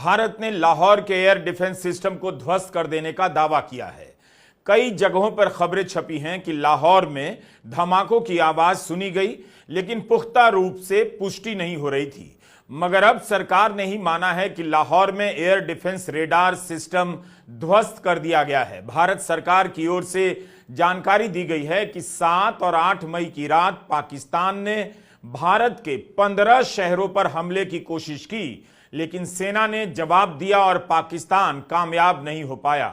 भारत ने लाहौर के air defence system को ध्वस्त कर देने का दावा किया है। कई जगहों पर खबरें छपी हैं कि लाहौर में धमाकों की आवाज सुनी गई, लेकिन पुख्ता रूप से पुष्टि नहीं हो रही थी। मगर अब सरकार ने ही माना है कि लाहौर में एयर डिफेंस रेडार सिस्टम ध्वस्त कर दिया गया है। भारत सरकार की ओर से जानकारी दी गई है कि 7 और 8 मई की रात पाकिस्तान ने भारत के 15 शहरों पर हमले की कोशिश की, लेकिन सेना ने जवाब दिया और पाकिस्तान कामयाब नहीं हो पाया।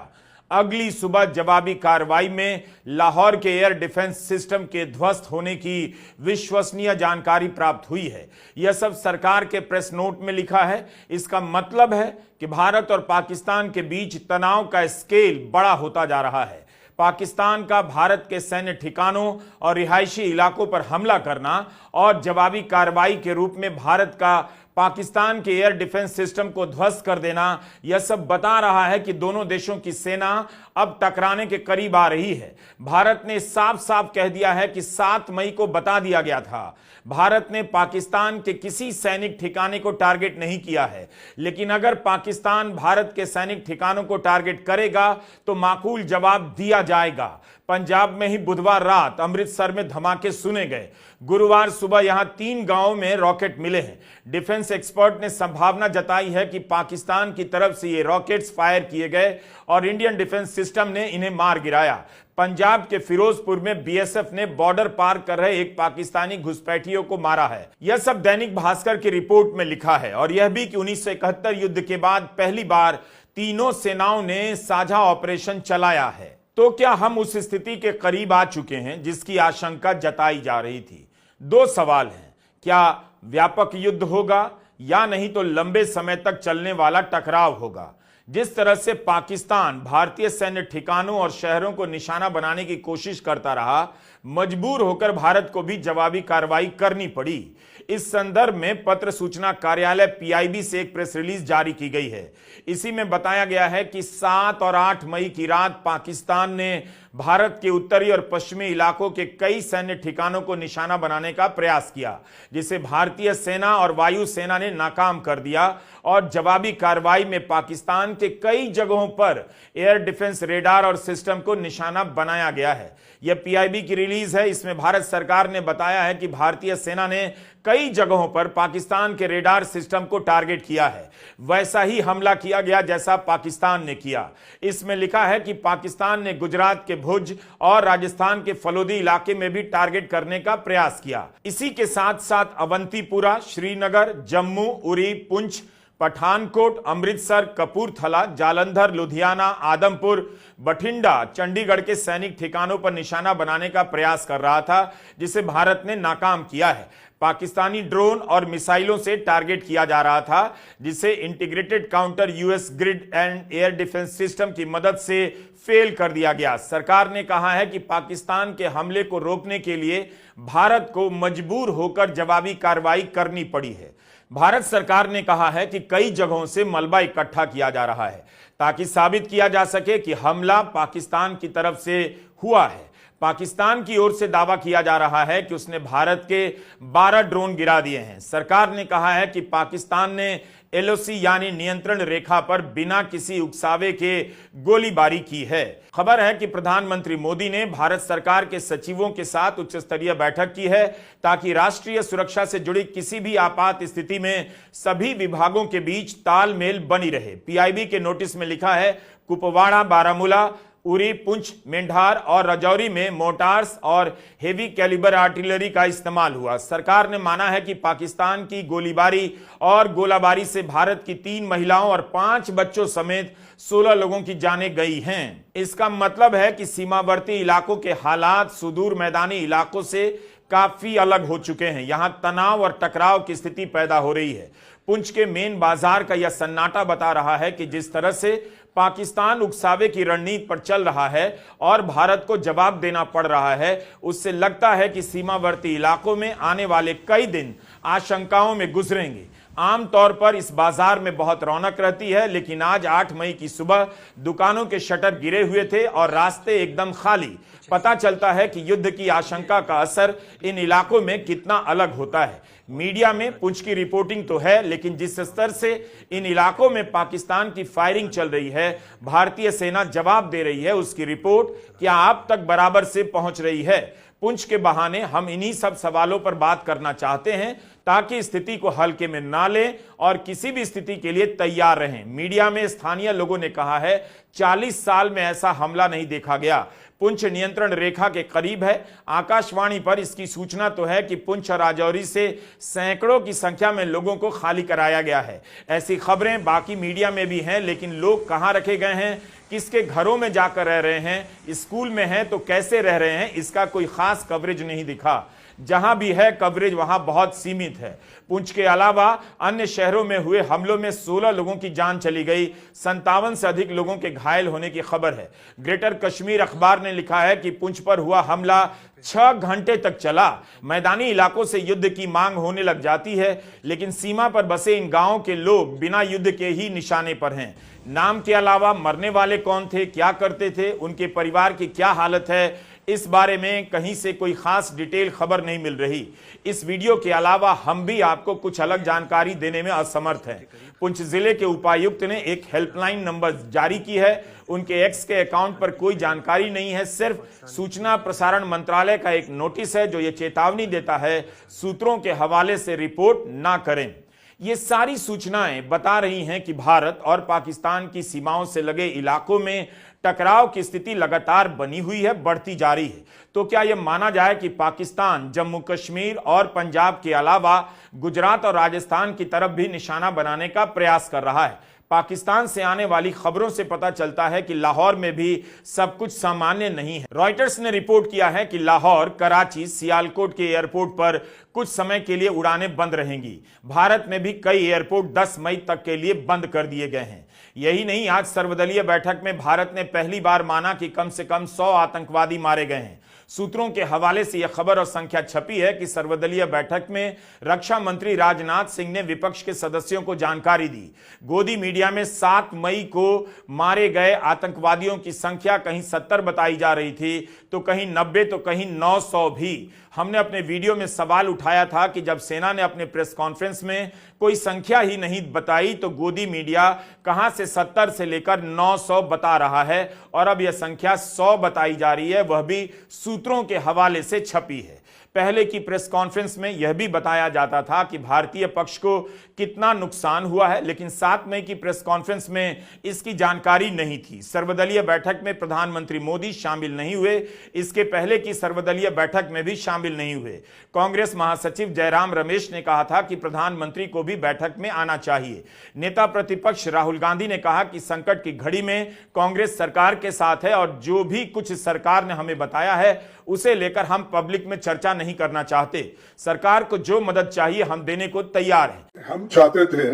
अगली सुबह जवाबी कार्रवाई में लाहौर के एयर डिफेंस सिस्टम के ध्वस्त होने की विश्वसनीय जानकारी प्राप्त हुई है। यह सब सरकार के प्रेस नोट में लिखा है। इसका मतलब है कि भारत और पाकिस्तान के बीच तनाव का स्केल बड़ा होता जा रहा है। पाकिस्तान का भारत के सैन्य ठिकानों और रिहायशी इलाकों पर हमला करना और जवाबी कार्रवाई के रूप में भारत का पाकिस्तान के एयर डिफेंस सिस्टम को ध्वस्त कर देना, यह सब बता रहा है कि दोनों देशों की सेना अब टकराने के करीब आ रही है। भारत ने साफ साफ कह दिया है कि 7 मई को बता दिया गया था। भारत ने पाकिस्तान के किसी सैनिक ठिकाने को टारगेट नहीं किया है, लेकिन अगर पाकिस्तान भारत के सैनिक ठिकानों को टारगेट करेगा तो माकूल जवाब दिया जाएगा। पंजाब में ही बुधवार रात अमृतसर में धमाके सुने गए। गुरुवार सुबह यहां 3 गांवों में रॉकेट मिले हैं। डिफेंस एक्सपर्ट ने संभावना जताई है कि पाकिस्तान की तरफ से ये रॉकेट्स फायर किए गए और इंडियन डिफेंस सिस्टम ने इन्हें मार गिराया। पंजाब के फिरोजपुर में बीएसएफ ने बॉर्डर पार कर रहे एक पाकिस्तानी घुसपैठियों को मारा है। यह सब दैनिक भास्कर की रिपोर्ट में लिखा है। और यह भी कि 1971 युद्ध के बाद पहली बार तीनों सेनाओं ने साझा ऑपरेशन चलाया है। तो क्या हम उस स्थिति के करीब आ चुके हैं जिसकी आशंका जताई जा रही थी? 2 सवाल हैं, क्या व्यापक युद्ध होगा या नहीं तो लंबे समय तक चलने वाला टकराव होगा? जिस तरह से पाकिस्तान भारतीय सैन्य ठिकानों और शहरों को निशाना बनाने की कोशिश करता रहा, मजबूर होकर भारत को भी जवाबी कार्रवाई करनी पड़ी। इस संदर्भ में पत्र सूचना कार्यालय पीआईबी से एक प्रेस रिलीज जारी की गई है। इसी में बताया गया है कि 7 और 8 मई की रात पाकिस्तान ने भारत के उत्तरी और पश्चिमी इलाकों के कई सैन्य ठिकानों को निशाना बनाने का प्रयास किया, जिसे भारतीय सेना और वायु सेना ने नाकाम कर दिया और जवाबी कार्रवाई में पाकिस्तान के कई जगहों पर एयर डिफेंस रेडार और सिस्टम को निशाना बनाया गया है। यह पीआईबी की रिलीज है। इसमें भारत सरकार ने बताया है कि भारतीय सेना ने कई जगहों पर पाकिस्तान के रेडार सिस्टम को टारगेट किया है। वैसा ही हमला किया गया जैसा पाकिस्तान ने किया। इसमें लिखा है कि पाकिस्तान ने गुजरात के भुज और राजस्थान के फलोदी इलाके में भी टारगेट करने का प्रयास किया। इसी के साथ साथ अवंतीपुरा, श्रीनगर, जम्मू, उरी, पुंछ, पठानकोट, अमृतसर, कपूरथला, जालंधर, लुधियाना, आदमपुर, बठिंडा, चंडीगढ़ के सैनिक ठिकानों पर निशाना बनाने का प्रयास कर रहा था, जिसे भारत ने नाकाम किया है। पाकिस्तानी ड्रोन और मिसाइलों से टारगेट किया जा रहा था, जिसे integrated counter US grid and air defence system की मदद से फेल कर दिया गया। सरकार ने कहा है कि पाकिस्तान के हमले को रोकने के लिए भारत को मजबूर होकर जवाबी कार्रवाई करनी पड़ी है। भारत सरकार ने कहा है कि कई जगहों से मलबा इकट्ठा किया जा रहा है ताकि साबित किया जा सके कि हमला पाकिस्तान की तरफ से हुआ है। पाकिस्तान की ओर से दावा किया जा रहा है कि उसने भारत के 12 ड्रोन गिरा दिए हैं। सरकार ने कहा है कि पाकिस्तान ने एलओसी यानी नियंत्रण रेखा पर बिना किसी उकसावे के गोलीबारी की है। खबर है कि प्रधानमंत्री मोदी ने भारत सरकार के सचिवों के साथ उच्च स्तरीय बैठक की है ताकि राष्ट्रीय सुरक्षा से जुड़ी किसी भी आपात स्थिति में सभी विभागों के बीच तालमेल बनी रहे। पीआईबी के नोटिस में लिखा है, कुपवाड़ा, बारामूला, उरी, पुंछ, मेंढार और राजौरी में मोटार्स और हेवी कैलिबर आर्टिलरी का इस्तेमाल हुआ। सरकार ने माना है कि पाकिस्तान की गोलीबारी और गोलाबारी से भारत की 3 महिलाओं और 5 बच्चों समेत 16 लोगों की जानें गई हैं। इसका मतलब है कि सीमावर्ती इलाकों के हालात सुदूर मैदानी इलाकों से काफी अलग हो चुके हैं। यहां तनाव और टकराव की स्थिति पैदा हो रही है। पुंछ के मेन बाजार का यह सन्नाटा बता रहा है कि जिस तरह से पाकिस्तान उकसावे की रणनीति पर चल रहा है और भारत को जवाब देना पड़ रहा है, उससे लगता है कि सीमावर्ती इलाकों में आने वाले कई दिन आशंकाओं में गुजरेंगे। आमतौर पर इस बाजार में बहुत रौनक रहती है, लेकिन आज 8 मई की सुबह दुकानों के शटर गिरे हुए थे और रास्ते एकदम खाली। पता चलता है कि युद्ध की आशंका का असर इन इलाकों में कितना अलग होता है। मीडिया में पुंछ की रिपोर्टिंग तो है, लेकिन जिस स्तर से इन इलाकों में पाकिस्तान की फायरिंग चल रही है, भारतीय सेना जवाब दे रही है, उसकी रिपोर्ट क्या आप तक बराबर से पहुंच रही है? पुंछ के बहाने हम इन्हीं सब सवालों पर बात करना चाहते हैं ताकि स्थिति को हल्के में ना लें और किसी भी स्थिति के लिए तैयार रहें। मीडिया में स्थानीय लोगों ने कहा है 40 साल में ऐसा हमला नहीं देखा गया। पुंछ नियंत्रण रेखा के करीब है। आकाशवाणी पर इसकी सूचना तो है कि पुंछ और राजौरी से सैकड़ों की संख्या में लोगों को खाली कराया गया है। ऐसी खबरें बाकी मीडिया में भी हैं, लेकिन लोग कहां रखे गए हैं, किसके घरों में जाकर रह रहे हैं, स्कूल में हैं तो कैसे रह रहे हैं, इसका कोई खास कवरेज नहीं दिखा। जहां भी है कवरेज वहां बहुत सीमित है। पुंछ के अलावा अन्य शहरों में हुए हमलों में 16 लोगों की जान चली गई, 57 से अधिक लोगों के घायल होने की खबर है। ग्रेटर कश्मीर अखबार ने लिखा है कि पुंछ पर हुआ हमला 6 घंटे तक चला। मैदानी इलाकों से युद्ध की मांग होने लग जाती है, लेकिन सीमा पर बसे इन गांवों के लोग बिना युद्ध के ही निशाने पर हैं। नाम के अलावा मरने वाले कौन थे, क्या करते थे, उनके परिवार की क्या हालत है, इस बारे में कहीं से कोई खास डिटेल खबर नहीं मिल रही। इस वीडियो के अलावा हम भी आपको कुछ अलग जानकारी देने में असमर्थ हैं। पुंछ जिले के उपायुक्त ने एक हेल्पलाइन नंबर जारी की है। उनके एक्स के अकाउंट पर कोई जानकारी नहीं है, सिर्फ सूचना प्रसारण मंत्रालय का एक नोटिस है जो ये चेतावनी देता है सूत्रों के हवाले से रिपोर्ट ना करें। ये सारी सूचनाएं बता रही हैं कि भारत और पाकिस्तान की सीमाओं से लगे इलाकों में टकराव की स्थिति लगातार बनी हुई है, बढ़ती जा रही है। तो क्या यह माना जाए कि पाकिस्तान जम्मू कश्मीर और पंजाब के अलावा गुजरात और राजस्थान की तरफ भी निशाना बनाने का प्रयास कर रहा है? पाकिस्तान से आने वाली खबरों से पता चलता है कि लाहौर में भी सब कुछ सामान्य नहीं है। रॉयटर्स ने रिपोर्ट किया है कि लाहौर, कराची, सियालकोट के एयरपोर्ट पर कुछ समय के लिए उड़ानें बंद रहेंगी। भारत में भी कई एयरपोर्ट 10 मई तक के लिए बंद कर दिए गए हैं। यही नहीं, आज सर्वदलीय बैठक में भारत ने पहली बार माना कि कम से कम 100 आतंकवादी मारे गए हैं। सूत्रों के हवाले से यह खबर और संख्या छपी है कि सर्वदलीय बैठक में रक्षा मंत्री राजनाथ सिंह ने विपक्ष के सदस्यों को जानकारी दी। गोदी मीडिया में 7 मई को मारे गए आतंकवादियों की संख्या कहीं 70 बताई जा रही थी, तो कहीं 90, तो कहीं 900 भी। हमने अपने वीडियो में सवाल उठाया था कि जब सेना ने अपने प्रेस कॉन्फ्रेंस में कोई संख्या ही नहीं बताई, तो गोदी मीडिया कहां से 70 से लेकर 900 बता रहा है, और अब यह संख्या 100 बताई जा रही है, वह भी सूत्रों के हवाले से छपी है। पहले की प्रेस कॉन्फ्रेंस में यह भी बताया जाता था कि भारतीय पक्ष को कितना नुकसान हुआ है, लेकिन 7 मई की प्रेस कॉन्फ्रेंस में इसकी जानकारी नहीं थी। सर्वदलीय बैठक में प्रधानमंत्री मोदी शामिल नहीं हुए, इसके पहले की सर्वदलीय बैठक में भी शामिल नहीं हुए। कांग्रेस महासचिव जयराम रमेश ने कहा था कि प्रधानमंत्री को भी बैठक में आना चाहिए। नेता प्रतिपक्ष राहुल गांधी ने कहा कि संकट की घड़ी में कांग्रेस सरकार के साथ है और जो भी कुछ सरकार ने हमें बताया है उसे लेकर हम पब्लिक में चर्चा नहीं करना चाहते। सरकार को जो मदद चाहिए हम देने को तैयार हैं। हम चाहते थे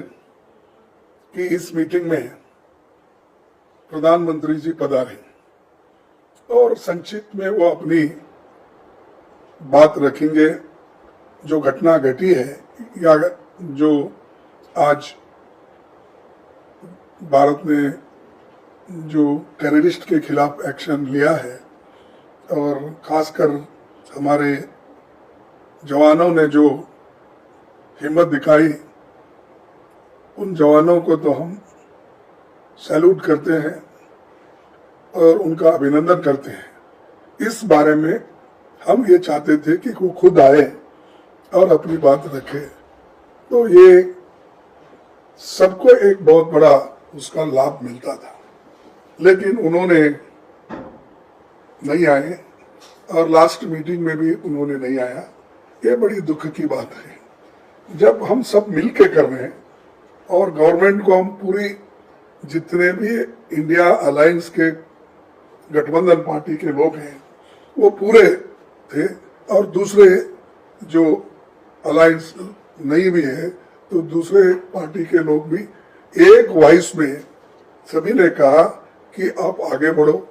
कि इस मीटिंग में प्रधानमंत्री जी पधारें और संक्षिप्त में वो अपनी बात रखेंगे, जो घटना घटी है या जो आज भारत ने जो टेररिस्ट के खिलाफ एक्शन लिया है और खासकर हमारे जवानों ने जो हिम्मत दिखाई, उन जवानों को तो हम सैल्यूट करते हैं और उनका अभिनंदन करते हैं। इस बारे में हम ये चाहते थे कि वो खुद आए और अपनी बात रखे, तो ये सबको एक बहुत बड़ा उसका लाभ मिलता था। लेकिन उन्होंने नहीं आए और लास्ट मीटिंग में भी उन्होंने नहीं आया। ये बड़ी दुख की बात है। जब हम सब मिलके कर रहे हैं और गवर्नमेंट को हम पूरी, जितने भी इंडिया अलायंस के गठबंधन पार्टी के लोग हैं वो पूरे थे, और दूसरे जो अलायंस नहीं भी है तो दूसरे पार्टी के लोग भी एक वॉइस में सभी ने कहा कि आप आगे बढ़ो,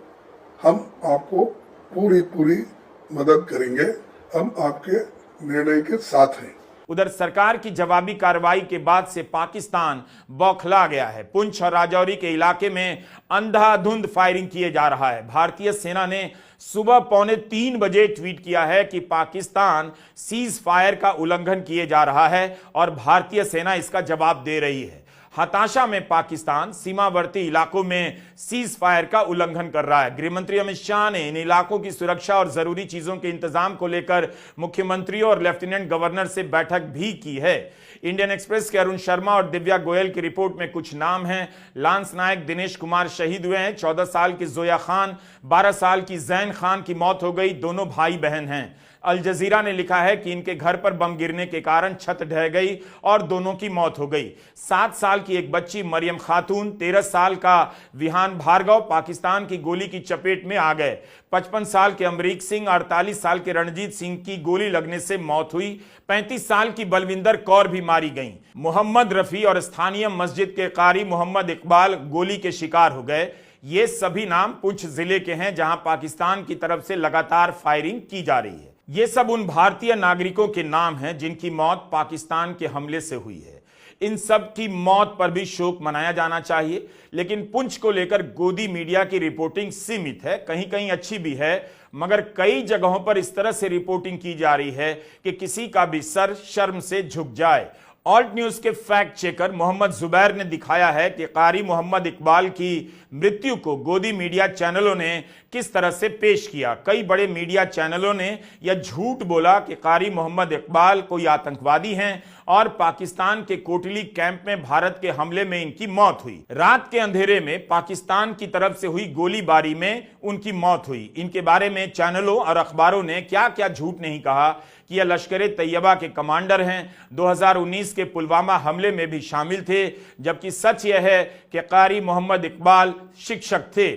हम आपको पूरी मदद करेंगे, हम आपके निर्णय के साथ हैं। उधर सरकार की जवाबी कार्रवाई के बाद से पाकिस्तान बौखला गया है। पुंछ और राजौरी के इलाके में अंधाधुंध फायरिंग किए जा रहा है। भारतीय सेना ने सुबह 2:45 बजे ट्वीट किया है कि पाकिस्तान सीज फायर का उल्लंघन किए जा रहा है और भारतीय सेना इसका जवाब दे रही है। हताशा में पाकिस्तान सीमावर्ती इलाकों में सीज फायर का उल्लंघन कर रहा है। गृहमंत्री अमित शाह ने इन इलाकों की सुरक्षा और जरूरी चीजों के इंतजाम को लेकर मुख्यमंत्रियों और लेफ्टिनेंट गवर्नर से बैठक भी की है। इंडियन एक्सप्रेस के अरुण शर्मा और दिव्या गोयल की रिपोर्ट में कुछ नाम हैं। लांस नायक दिनेश कुमार शहीद हुए हैं। 14 साल की जोया खान, 12 साल की जैन खान की मौत हो गई। दोनों भाई बहन हैं। अल जजीरा ने लिखा है कि इनके घर पर बम गिरने के कारण छत ढह गई और दोनों की मौत हो गई। 7 साल की एक बच्ची मरियम खातून, 13 साल का विहान भार्गव पाकिस्तान की गोली की चपेट में आ गए। 55 साल के अमरीक सिंह, 48 साल के रणजीत सिंह की गोली लगने से मौत हुई। 35 साल की बलविंदर कौर भी मारी गईं। मोहम्मद रफी और स्थानीय मस्जिद के कारी मोहम्मद इकबाल गोली के शिकार हो गए। ये सभी नाम पुंछ जिले के हैं जहां पाकिस्तान की तरफ से लगातार फायरिंग की जा रही है। ये सब उन भारतीय नागरिकों के नाम हैं जिनकी मौत पाकिस्तान के हमले से हुई है। इन सब की मौत पर भी शोक मनाया जाना चाहिए, लेकिन पुंछ को लेकर गोदी मीडिया की रिपोर्टिंग सीमित है, कहीं कहीं अच्छी भी है, मगर कई जगहों पर इस तरह से रिपोर्टिंग की जा रही है कि किसी का भी सर शर्म से झुक जाए। ऑल्ट न्यूज के फैक्ट चेकर मोहम्मद जुबैर ने दिखाया है कि कारी मोहम्मद इकबाल की मृत्यु को गोदी मीडिया चैनलों ने किस तरह से पेश किया। कई बड़े मीडिया चैनलों ने यह झूठ बोला कि कारी मोहम्मद इकबाल कोई आतंकवादी हैं और पाकिस्तान के कोटली कैंप में भारत के हमले में इनकी मौत हुई। रात के अंधेरे में पाकिस्तान की तरफ से हुई गोलीबारी में उनकी मौत हुई। इनके बारे में चैनलों और अखबारों ने क्या क्या झूठ नहीं कहा कि यह लश्कर-ए तैयबा के कमांडर हैं, 2019 के पुलवामा हमले में भी शामिल थे, जबकि सच यह है कि कारी मोहम्मद इकबाल शिक्षक थे।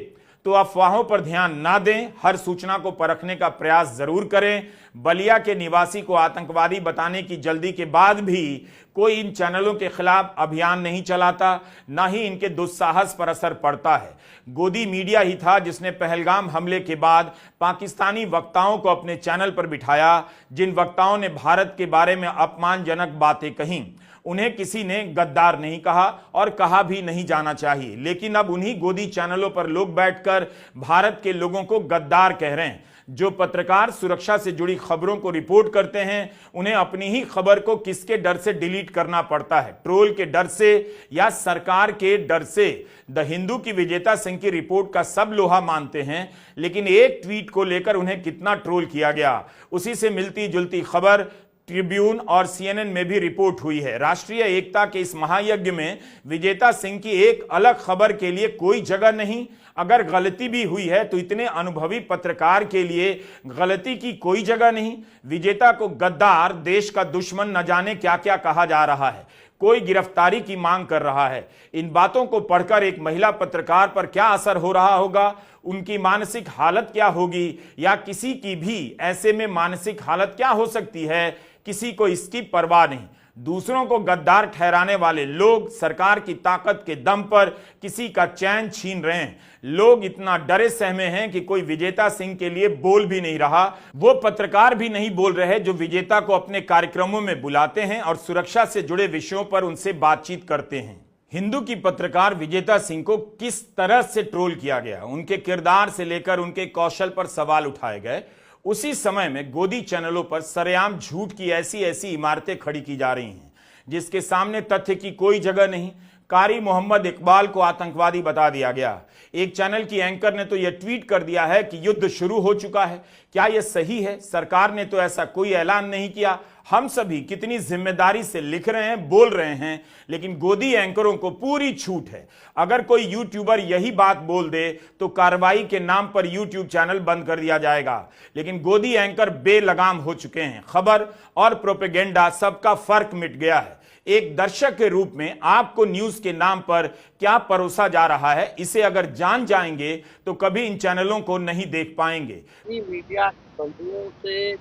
तो अफवाहों पर ध्यान ना दें, हर सूचना को परखने का प्रयास जरूर करें। बलिया के निवासी को आतंकवादी बताने की जल्दी के बाद भी कोई इन चैनलों के खिलाफ अभियान नहीं चलाता, ना ही इनके दुस्साहस पर असर पड़ता है। गोदी मीडिया ही था जिसने पहलगाम हमले के बाद पाकिस्तानी वक्ताओं को अपने चैनल पर बिठाया, जिन वक्ताओं ने भारत के बारे में अपमानजनक बातें कहीं। उन्हें किसी ने गद्दार नहीं कहा और कहा भी नहीं जाना चाहिए, लेकिन अब उन्हीं गोदी चैनलों पर लोग बैठकर भारत के लोगों को गद्दार कह रहे हैं। जो पत्रकार सुरक्षा से जुड़ी खबरों को रिपोर्ट करते हैं, उन्हें अपनी ही खबर को किसके डर से डिलीट करना पड़ता है, ट्रोल के डर से या सरकार के डर से। द हिंदू की विजेता सिंह की रिपोर्ट का सब लोहा मानते हैं, लेकिन एक ट्वीट को लेकर उन्हें कितना ट्रोल किया गया। उसी से मिलती जुलती खबर ट्रिब्यून और सीएनएन में भी रिपोर्ट हुई है। राष्ट्रीय एकता के इस महायज्ञ में विजेता सिंह की एक अलग खबर के लिए कोई जगह नहीं। अगर गलती भी हुई है तो इतने अनुभवी पत्रकार के लिए गलती की कोई जगह नहीं। विजेता को गद्दार, देश का दुश्मन, न जाने क्या क्या कहा जा रहा है। कोई गिरफ्तारी की मांग कर रहा है। इन बातों को पढ़कर एक महिला पत्रकार पर क्या असर हो रहा होगा, उनकी मानसिक हालत क्या होगी, या किसी की भी ऐसे में मानसिक हालत क्या हो सकती है, किसी को इसकी परवाह नहीं। दूसरों को गद्दार ठहराने वाले लोग सरकार की ताकत के दम पर किसी का चैन छीन रहे हैं। लोग इतना डरे सहमे हैं कि कोई विजेता सिंह के लिए बोल भी नहीं रहा। वो पत्रकार भी नहीं बोल रहे जो विजेता को अपने कार्यक्रमों में बुलाते हैं और सुरक्षा से जुड़े विषयों पर उनसे बातचीत करते हैं। हिंदू की पत्रकार विजेता सिंह को किस तरह से ट्रोल किया गया, उनके किरदार से लेकर उनके कौशल पर सवाल उठाए गए। उसी समय में गोदी चैनलों पर सरेआम झूठ की ऐसी ऐसी इमारतें खड़ी की जा रही हैं जिसके सामने तथ्य की कोई जगह नहीं। कारी मोहम्मद इकबाल को आतंकवादी बता दिया गया। एक चैनल की एंकर ने तो यह ट्वीट कर दिया है कि युद्ध शुरू हो चुका है। क्या यह सही है? सरकार ने तो ऐसा कोई ऐलान नहीं किया। हम सभी कितनी जिम्मेदारी से लिख रहे हैं, बोल रहे हैं, लेकिन गोदी एंकरों को पूरी छूट है। अगर कोई यूट्यूबर यही बात बोल दे तो कार्रवाई के नाम पर यूट्यूब चैनल बंद कर दिया जाएगा। लेकिन गोदी एंकर बेलगाम हो चुके हैं। खबर और प्रोपेगेंडा सबका फर्क मिट गया है। एक दर्शक के रूप में आपको न्यूज के नाम पर क्या परोसा जा रहा है, इसे अगर जान जाएंगे तो कभी इन चैनलों को नहीं देख पाएंगे। मीडिया बंधुओं से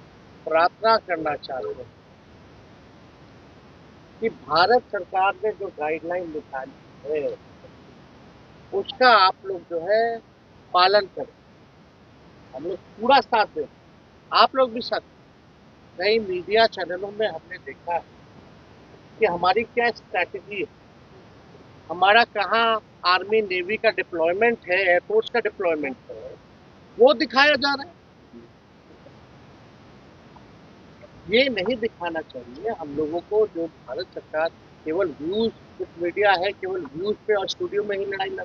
प्रार्थना करना चाहते हैं कि भारत सरकार ने जो गाइडलाइन निकाली है उसका आप लोग जो है पालन करें। हम लोग पूरा साथ दें, आप लोग भी साथ। कई मीडिया चैनलों में हमने देखा है कि हमारी क्या स्ट्रैटेजी है, हमारा कहाँ आर्मी नेवी का डिप्लॉयमेंट है, एयरफोर्स का डिप्लॉयमेंट है, वो दिखाया जा रहा है। ये नहीं दिखाना चाहिए हम लोगों को। जो भारत सरकार केवल व्यूज, कुछ मीडिया है केवल व्यूज पे और स्टूडियो में ही लड़ाई लड़,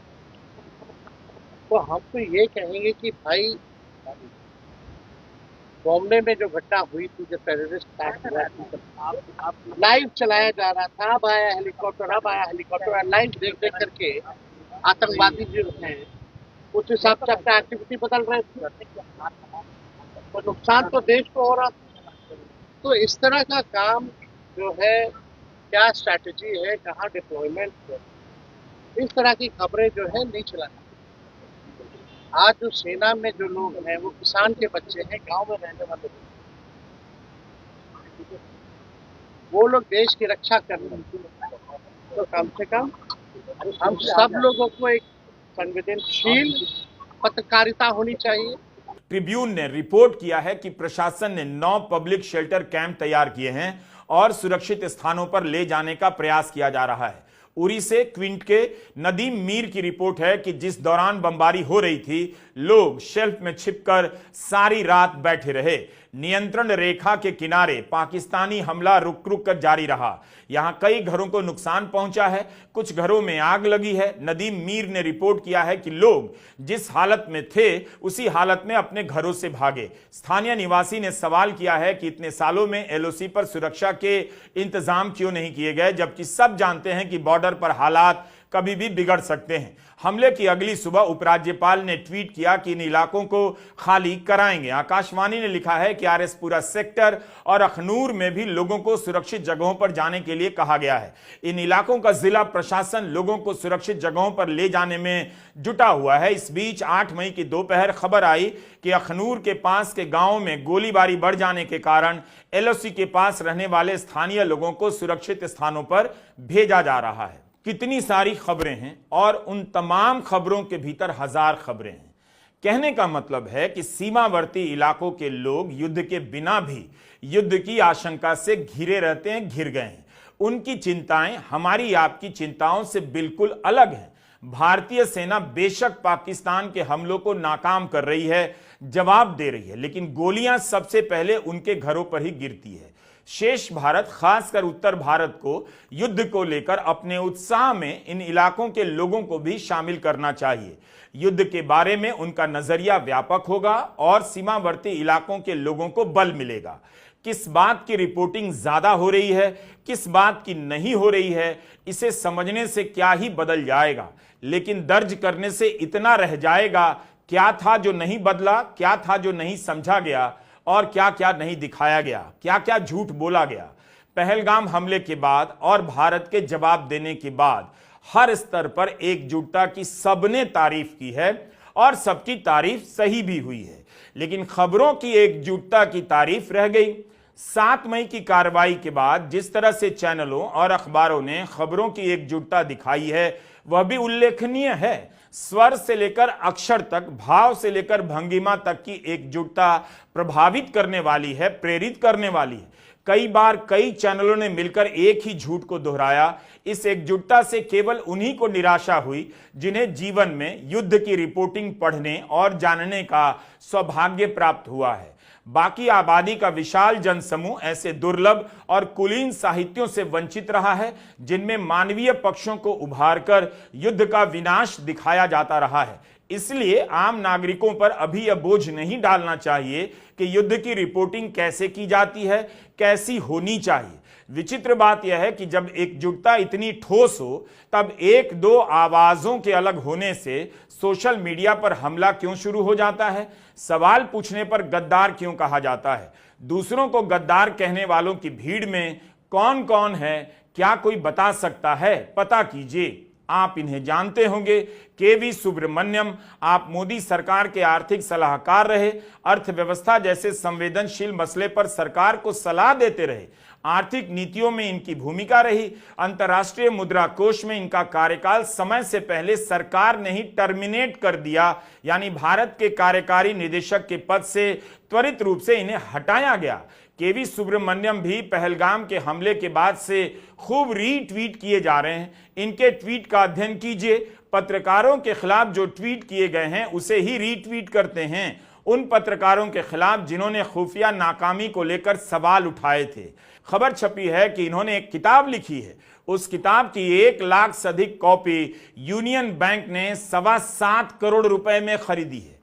तो हम तो ये कहेंगे कि भाई बॉम्बे में जो घटना हुई थी, जो टेररिस्ट अटैक हुआ था, लाइव चलाया जा रहा था, अब आया हेलीकॉप्टर, लाइव देख देख करके आतंकवादी जो हैं उस हिसाब से अपना एक्टिविटी बदल रहे थे, तो नुकसान तो देश को हो रहा था। तो इस तरह का काम जो है, क्या स्ट्रैटेजी है, कहाँ डिप्लॉयमेंट है, इस तरह की खबरें जो है नहीं चलानी। आज जो सेना में जो लोग हैं वो किसान के बच्चे हैं, गांव में रहने वाले लोग, वो लोग देश की रक्षा कर रहे हैं। तो कम से कम हम सब लोगों को एक संवेदनशील पत्रकारिता होनी चाहिए। ट्रिब्यून ने रिपोर्ट किया है कि प्रशासन ने 9 पब्लिक शेल्टर कैंप तैयार किए हैं और सुरक्षित स्थानों पर ले जाने का प्रयास किया जा रहा है। उरी से क्विंट के नदीम मीर की रिपोर्ट है कि जिस दौरान बमबारी हो रही थी, लोग शेल्फ में छिपकर सारी रात बैठे रहे। नियंत्रण रेखा के किनारे पाकिस्तानी हमला रुक रुक कर जारी रहा। यहां कई घरों को नुकसान पहुंचा है, कुछ घरों में आग लगी है। नदीम मीर ने रिपोर्ट किया है कि लोग जिस हालत में थे उसी हालत में अपने घरों से भागे। स्थानीय निवासी ने सवाल किया है कि इतने सालों में एलओसी पर सुरक्षा के इंतजाम क्यों नहीं किए गए, जबकि सब जानते हैं कि बॉर्डर पर हालात कभी भी बिगड़ सकते हैं। हमले की अगली सुबह उपराज्यपाल ने ट्वीट किया कि इन इलाकों को खाली कराएंगे। आकाशवाणी ने लिखा है कि आरएसपुरा सेक्टर और अखनूर में भी लोगों को सुरक्षित जगहों पर जाने के लिए कहा गया है। इन इलाकों का जिला प्रशासन लोगों को सुरक्षित जगहों पर ले जाने में जुटा हुआ है। इस बीच 8 मई की दोपहर खबर आई कि अखनूर के पास के गांवों में गोलीबारी बढ़ जाने के कारण एलओसी के पास रहने वाले स्थानीय लोगों को सुरक्षित स्थानों पर भेजा जा रहा है। कितनी सारी खबरें हैं और उन तमाम खबरों के भीतर हजार खबरें हैं। कहने का मतलब है कि सीमावर्ती इलाकों के लोग युद्ध के बिना भी युद्ध की आशंका से घिरे रहते हैं, घिर गए हैं। उनकी चिंताएं हमारी आपकी चिंताओं से बिल्कुल अलग हैं। भारतीय सेना बेशक पाकिस्तान के हमलों को नाकाम कर रही है, जवाब दे रही है, लेकिन गोलियां सबसे पहले उनके घरों पर ही गिरती है। शेष भारत, खासकर उत्तर भारत को युद्ध को लेकर अपने उत्साह में इन इलाकों के लोगों को भी शामिल करना चाहिए। युद्ध के बारे में उनका नजरिया व्यापक होगा और सीमावर्ती इलाकों के लोगों को बल मिलेगा। किस बात की रिपोर्टिंग ज्यादा हो रही है, किस बात की नहीं हो रही है, इसे समझने से क्या ही बदल जाएगा, लेकिन दर्ज करने से इतना रह जाएगा, क्या था जो नहीं बदला, क्या था जो नहीं समझा गया और क्या क्या नहीं दिखाया गया, क्या क्या झूठ बोला गया। पहलगाम हमले के बाद और भारत के जवाब देने के बाद हर स्तर पर एकजुटता की सबने तारीफ की है और सबकी तारीफ सही भी हुई है, लेकिन खबरों की एकजुटता की तारीफ रह गई। 7 मई की कार्रवाई के बाद जिस तरह से चैनलों और अखबारों ने खबरों की एकजुटता दिखाई है वह भी उल्लेखनीय है। स्वर से लेकर अक्षर तक, भाव से लेकर भंगिमा तक की एकजुटता प्रभावित करने वाली है, प्रेरित करने वाली है। कई बार कई चैनलों ने मिलकर एक ही झूठ को दोहराया। इस एकजुटता से केवल उन्हीं को निराशा हुई जिन्हें जीवन में युद्ध की रिपोर्टिंग पढ़ने और जानने का सौभाग्य प्राप्त हुआ है। बाकी आबादी का विशाल जनसमूह ऐसे दुर्लभ और कुलीन साहित्यों से वंचित रहा है जिनमें मानवीय पक्षों को उभारकर युद्ध का विनाश दिखाया जाता रहा है। इसलिए आम नागरिकों पर अभी यह बोझ नहीं डालना चाहिए कि युद्ध की रिपोर्टिंग कैसे की जाती है, कैसी होनी चाहिए। विचित्र बात यह है कि जब एकजुटता इतनी ठोस हो तब एक दो आवाजों के अलग होने से सोशल मीडिया पर हमला क्यों शुरू हो जाता है, सवाल पूछने पर गद्दार क्यों कहा जाता है। दूसरों को गद्दार कहने वालों की भीड़ में कौन कौन है, क्या कोई बता सकता है? पता कीजिए। आप इन्हें जानते होंगे केवी सुब्रमण्यम, आप मोदी सरकार के आर्थिक सलाहकार रहे, अर्थव्यवस्था जैसे संवेदनशील मसले पर सरकार को सलाह देते रहे, आर्थिक नीतियों में इनकी भूमिका रही, अंतर्राष्ट्रीय मुद्रा कोष में इनका कार्यकाल समय से पहले सरकार ने ही टर्मिनेट कर दिया, यानी भारत के कार्यकारी निदेशक के पद से त्वरित रूप से इन्हें हटाया गया। केवी सुब्रमण्यम भी पहलगाम के हमले के बाद से खूब रीट्वीट किए जा रहे हैं। इनके ट्वीट का अध्ययन कीजिए। पत्रकारों के खिलाफ जो ट्वीट किए गए हैं उसे ही रीट्वीट करते हैं, उन पत्रकारों के खिलाफ जिन्होंने खुफिया नाकामी को लेकर सवाल उठाए थे। खबर छपी है कि इन्होंने एक किताब लिखी है, उस किताब की 1 लाख से अधिक कॉपी यूनियन बैंक ने 7.25 करोड़ रुपए में खरीदी है।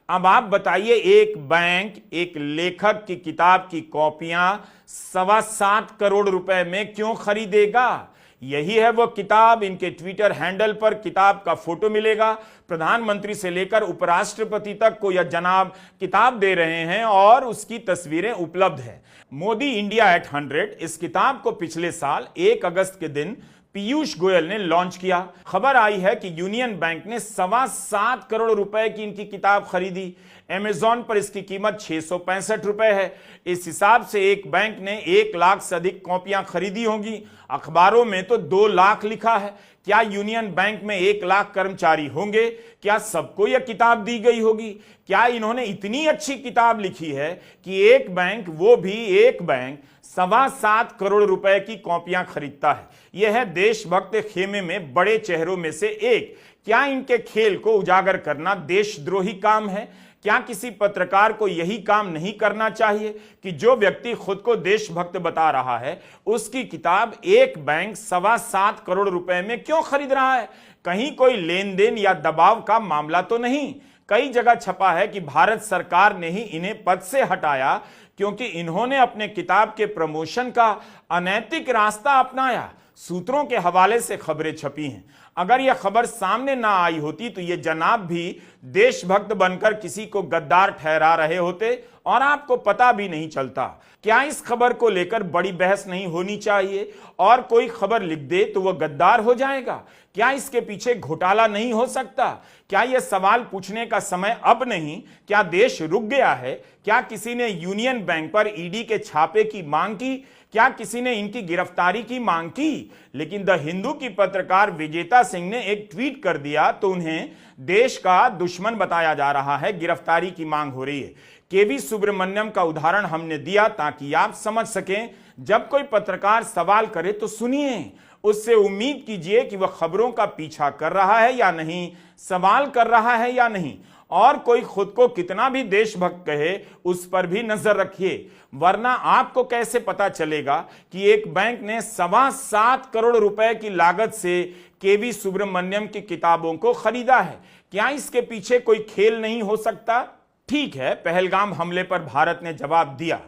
अब आप बताइए, एक बैंक एक लेखक की किताब की कॉपियां 7.25 करोड़ रुपए में क्यों खरीदेगा? यही है वो किताब। इनके ट्विटर हैंडल पर किताब का फोटो मिलेगा। प्रधानमंत्री से लेकर उपराष्ट्रपति तक को यह जनाब किताब दे रहे हैं और उसकी तस्वीरें उपलब्ध है। मोदी इंडिया एट 100 इस किताब को पिछले साल 1 अगस्त के दिन पीयूष गोयल ने लॉन्च किया। खबर आई है कि यूनियन बैंक ने 7.25 करोड़ रुपए की इनकी किताब खरीदी। अमेजॉन पर इसकी कीमत 665 रुपए है। इस हिसाब से एक बैंक ने 1 लाख से अधिक कॉपियां खरीदी होंगी। अखबारों में तो 2 लाख लिखा है। क्या यूनियन बैंक में 1 लाख कर्मचारी होंगे? क्या सबको यह किताब दी गई होगी? क्या इन्होंने इतनी अच्छी किताब लिखी है कि एक बैंक, वो भी एक बैंक 7.25 करोड़ रुपए की कॉपियां खरीदता है? यह है देशभक्त खेमे में बड़े चेहरों में से एक। क्या इनके खेल को उजागर करना देशद्रोही काम है? क्या किसी पत्रकार को यही काम नहीं करना चाहिए कि जो व्यक्ति खुद को देशभक्त बता रहा है उसकी किताब एक बैंक 7.25 करोड़ रुपए में क्यों खरीद रहा है? कहीं कोई लेन देन या दबाव का मामला तो नहीं? कई जगह छपा है कि भारत सरकार ने ही इन्हें पद से हटाया क्योंकि इन्होंने अपने किताब के प्रमोशन का अनैतिक रास्ता अपनाया। सूत्रों के हवाले से खबरें छपी हैं। अगर यह खबर सामने ना आई होती तो ये जनाब भी देशभक्त बनकर किसी को गद्दार ठहरा रहे होते और आपको पता भी नहीं चलता। क्या इस खबर को लेकर बड़ी बहस नहीं होनी चाहिए और कोई खबर लिख दे तो वह गद्दार हो जाएगा? क्या इसके पीछे घोटाला नहीं हो सकता? क्या यह सवाल पूछने का समय अब नहीं? क्या देश रुक गया है? क्या किसी ने यूनियन बैंक पर ईडी के छापे की मांग की? क्या किसी ने इनकी गिरफ्तारी की मांग की? लेकिन द हिंदू की पत्रकार विजेता सिंह ने एक ट्वीट कर दिया तो उन्हें देश का दुश्मन बताया जा रहा है, गिरफ्तारी की मांग हो रही है। केवी सुब्रमण्यम का उदाहरण हमने दिया ताकि आप समझ सकें, जब कोई पत्रकार सवाल करे तो सुनिए, उससे उम्मीद कीजिए कि वह खबरों का पीछा कर रहा है या नहीं, सवाल कर रहा है या नहीं, और कोई खुद को कितना भी देशभक्त कहे उस पर भी नजर रखिए, वरना आपको कैसे पता चलेगा कि एक बैंक ने 7.25 करोड़ रुपए की लागत से केवी सुब्रमण्यम की किताबों को खरीदा है? क्या इसके पीछे कोई खेल नहीं हो सकता? ठीक है, पहलगाम हमले पर भारत ने जवाब दिया,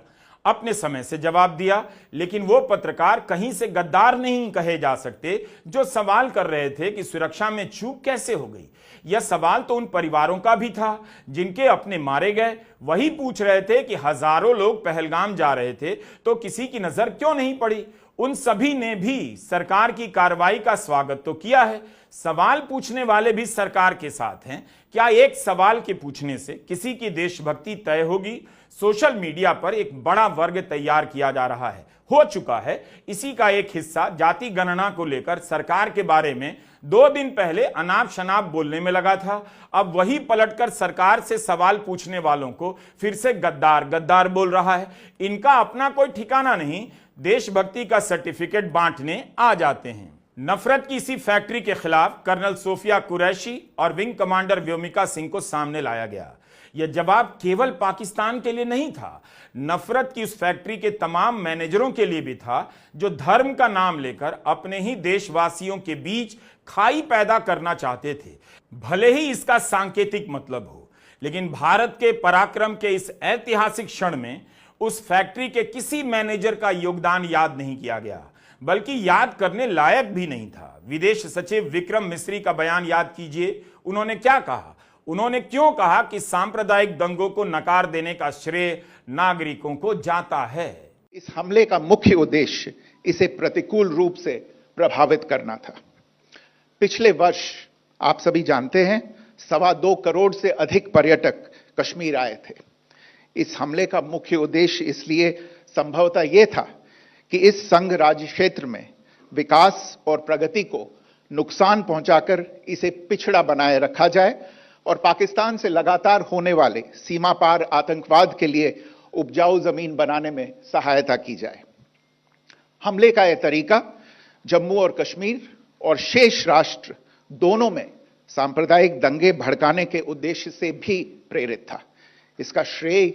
अपने समय से जवाब दिया, लेकिन वो पत्रकार कहीं से गद्दार नहीं कहे जा सकते जो सवाल कर रहे थे कि सुरक्षा में चूक कैसे हो गई। यह सवाल तो उन परिवारों का भी था जिनके अपने मारे गए। वही पूछ रहे थे कि हजारों लोग पहलगाम जा रहे थे तो किसी की नजर क्यों नहीं पड़ी। उन सभी ने भी सरकार की कार्रवाई का स्वागत तो किया है। सवाल पूछने वाले भी सरकार के साथ हैं। क्या एक सवाल के पूछने से किसी की देशभक्ति तय होगी? सोशल मीडिया पर एक बड़ा वर्ग तैयार किया जा रहा है, हो चुका है। इसी का एक हिस्सा जाति गणना को लेकर सरकार के बारे में 2 दिन पहले अनाप शनाप बोलने में लगा था। अब वही पलटकर सरकार से सवाल पूछने वालों को फिर से गद्दार गद्दार बोल रहा है। इनका अपना कोई ठिकाना नहीं, देशभक्ति का सर्टिफिकेट बांटने आ जाते हैं। नफरत की इसी फैक्ट्री के खिलाफ कर्नल सोफिया कुरैशी और विंग कमांडर व्योमिका सिंह को सामने लाया गया। यह जवाब केवल पाकिस्तान के लिए नहीं था, नफरत की उस फैक्ट्री के तमाम मैनेजरों के लिए भी था जो धर्म का नाम लेकर अपने ही देशवासियों के बीच खाई पैदा करना चाहते थे, भले ही इसका सांकेतिक मतलब हो। लेकिन भारत के पराक्रम के इस ऐतिहासिक क्षण में उस फैक्ट्री के किसी मैनेजर का योगदान याद नहीं किया गया, बल्कि याद करने लायक भी नहीं था। विदेश सचिव विक्रम मिस्री का बयान याद कीजिए। उन्होंने क्या कहा? उन्होंने क्यों कहा कि सांप्रदायिक दंगों को नकार देने का श्रेय नागरिकों को जाता है? इस हमले का मुख्य उद्देश्य इसे प्रतिकूल रूप से प्रभावित करना था। पिछले वर्ष आप सभी जानते हैं 2.25 करोड़ से अधिक पर्यटक कश्मीर आए थे। इस हमले का मुख्य उद्देश्य इसलिए संभवतः यह था कि इस संघ राज्य क्षेत्र में विकास और प्रगति को नुकसान पहुंचाकर इसे पिछड़ा बनाए रखा जाए और पाकिस्तान से लगातार होने वाले सीमा पार आतंकवाद के लिए उपजाऊ जमीन बनाने में सहायता की जाए। हमले का यह तरीका जम्मू और कश्मीर और शेष राष्ट्र दोनों में सांप्रदायिक दंगे भड़काने के उद्देश्य से भी प्रेरित था। इसका श्रेय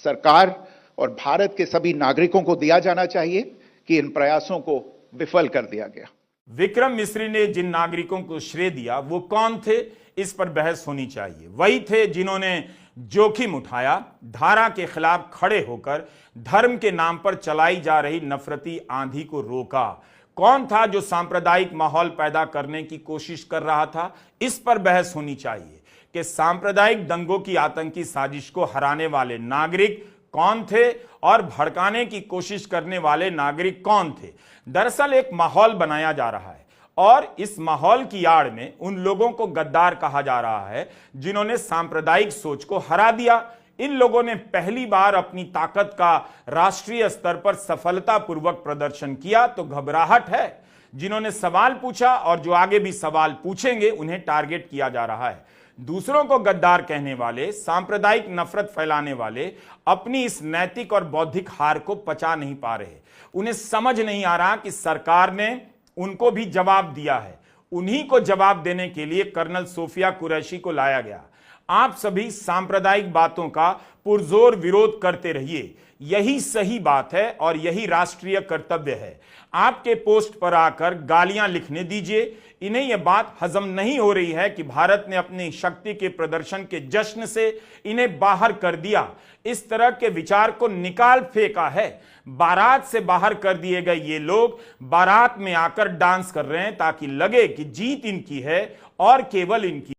सरकार और भारत के सभी नागरिकों को दिया जाना चाहिए कि इन प्रयासों को विफल कर दिया गया। विक्रम मिस्री ने जिन नागरिकों को श्रेय दिया वो कौन थे, इस पर बहस होनी चाहिए। वही थे जिन्होंने जोखिम उठाया, धारा के खिलाफ खड़े होकर धर्म के नाम पर चलाई जा रही नफरती आंधी को रोका। कौन था जो सांप्रदायिक माहौल पैदा करने की कोशिश कर रहा था, इस पर बहस होनी चाहिए कि सांप्रदायिक दंगों की आतंकी साजिश को हराने वाले नागरिक कौन थे और भड़काने की कोशिश करने वाले नागरिक कौन थे। दरअसल एक माहौल बनाया जा रहा है और इस माहौल की आड़ में उन लोगों को गद्दार कहा जा रहा है जिन्होंने सांप्रदायिक सोच को हरा दिया। इन लोगों ने पहली बार अपनी ताकत का राष्ट्रीय स्तर पर सफलतापूर्वक प्रदर्शन किया तो घबराहट है। जिन्होंने सवाल पूछा और जो आगे भी सवाल पूछेंगे उन्हें टारगेट किया जा रहा है। दूसरों को गद्दार कहने वाले, सांप्रदायिक नफरत फैलाने वाले अपनी इस नैतिक और बौद्धिक हार को पचा नहीं पा रहे। उन्हें समझ नहीं आ रहा कि सरकार ने उनको भी जवाब दिया है। उन्हीं को जवाब देने के लिए कर्नल सोफिया कुरैशी को लाया गया। आप सभी सांप्रदायिक बातों का पुरजोर विरोध करते रहिए, यही सही बात है और यही राष्ट्रीय कर्तव्य है। आपके पोस्ट पर आकर गालियां लिखने दीजिए। इन्हें यह बात हजम नहीं हो रही है कि भारत ने अपनी शक्ति के प्रदर्शन के जश्न से इन्हें बाहर कर दिया। इस तरह के विचार को निकाल फेंका है। बारात से बाहर कर दिए गए ये लोग बारात में आकर डांस कर रहे हैं ताकि लगे कि जीत इनकी है और केवल इनकी।